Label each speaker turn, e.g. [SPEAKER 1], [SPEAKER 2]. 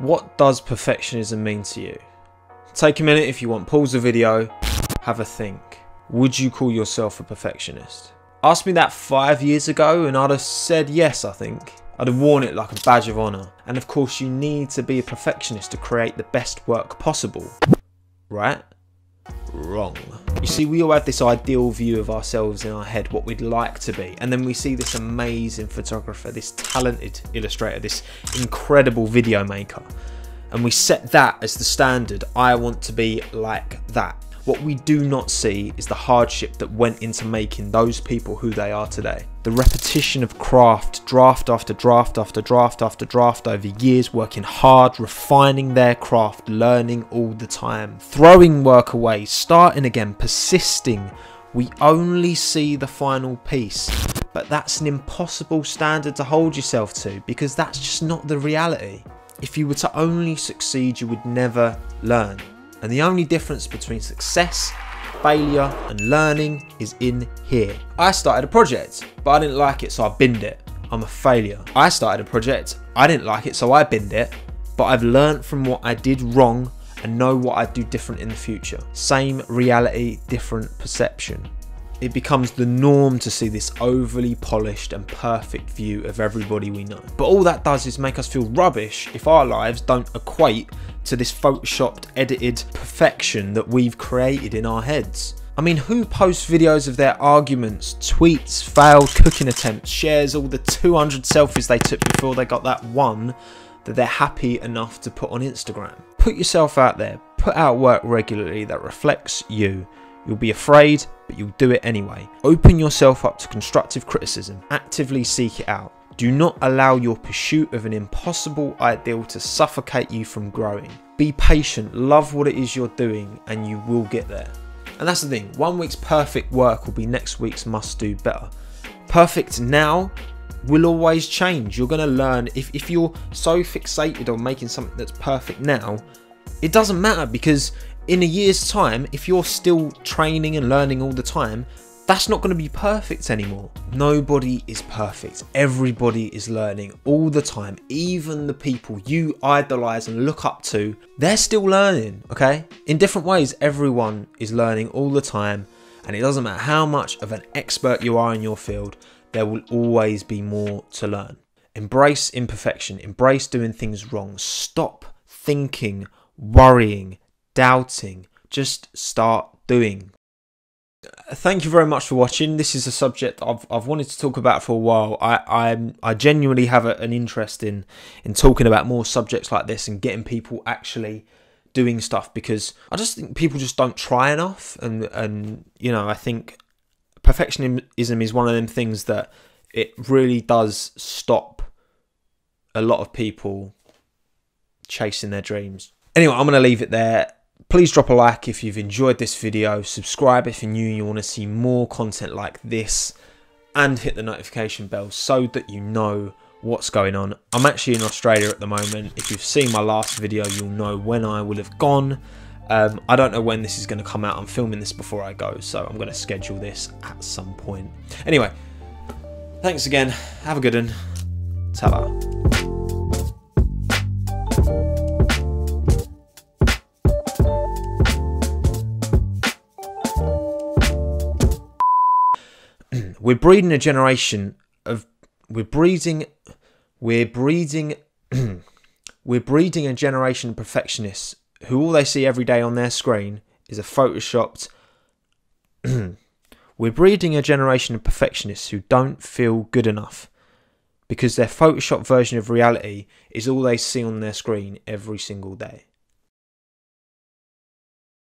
[SPEAKER 1] What does perfectionism mean to you? Take a minute if you want, pause the video, have a think. Would you call yourself a perfectionist? Ask me that 5 years ago and I'd have said yes, I think. I'd have worn it like a badge of honour. And of course you need to be a perfectionist to create the best work possible. Right? Wrong. You see, we all have this ideal view of ourselves in our head, what we'd like to be, and then we see this amazing photographer, this talented illustrator, this incredible video maker, and we set that as the standard. I want to be like that. What we do not see is the hardship that went into making those people who they are today. The repetition of craft, draft after draft after draft after draft over years, working hard, refining their craft, learning all the time, throwing work away, starting again, persisting. We only see the final piece, but that's an impossible standard to hold yourself to because that's just not the reality. If you were to only succeed, you would never learn. And the only difference between success, failure and learning is in here. I started a project, but I didn't like it, so I binned it. I'm a failure. I started a project, I didn't like it, so I binned it, but I've learned from what I did wrong and know what I'd do different in the future. Same reality, different perception. It becomes the norm to see this overly polished and perfect view of everybody we know. But all that does is make us feel rubbish if our lives don't equate to this photoshopped, edited perfection that we've created in our heads. I mean, who posts videos of their arguments, tweets, failed cooking attempts, shares all the 200 selfies they took before they got that one that they're happy enough to put on Instagram? Put yourself out there, put out work regularly that reflects you. You'll be afraid, but you'll do it anyway. Open yourself up to constructive criticism. Actively seek it out. Do not allow your pursuit of an impossible ideal to suffocate you from growing. Be patient, love what it is you're doing, and you will get there. And that's the thing, 1 week's perfect work will be next week's must do better. Perfect now will always change. You're going to learn. If you're so fixated on making something that's perfect now, it doesn't matter, because in a year's time, if you're still training and learning all the time, that's not going to be perfect anymore. Nobody is perfect. Everybody is learning all the time. Even the people you idolize and look up to, they're still learning, okay? In different ways, everyone is learning all the time, and it doesn't matter how much of an expert you are in your field, there will always be more to learn. Embrace imperfection. Embrace doing things wrong. Stop thinking, worrying, doubting. Just start doing. Thank you very much for watching. This is a subject I've wanted to talk about for a while. I genuinely have an interest in talking about more subjects like this and getting people actually doing stuff, because I just think people just don't try enough, and you know, I think perfectionism is one of them things that it really does stop a lot of people chasing their dreams. Anyway, I'm going to leave it there. Please drop a like if you've enjoyed this video, subscribe if you're new and you want to see more content like this, and hit the notification bell so that you know what's going on. I'm actually in Australia at the moment. If you've seen my last video, you'll know when I will have gone. I don't know when this is going to come out. I'm filming this before I go, so I'm going to schedule this at some point. Anyway, thanks again. Have a good one. Ta-ra. We're breeding a generation of a generation of perfectionists who all they see every day on their screen is a photoshopped we're breeding a generation of perfectionists who don't feel good enough because their photoshopped version of reality is all they see on their screen every single day.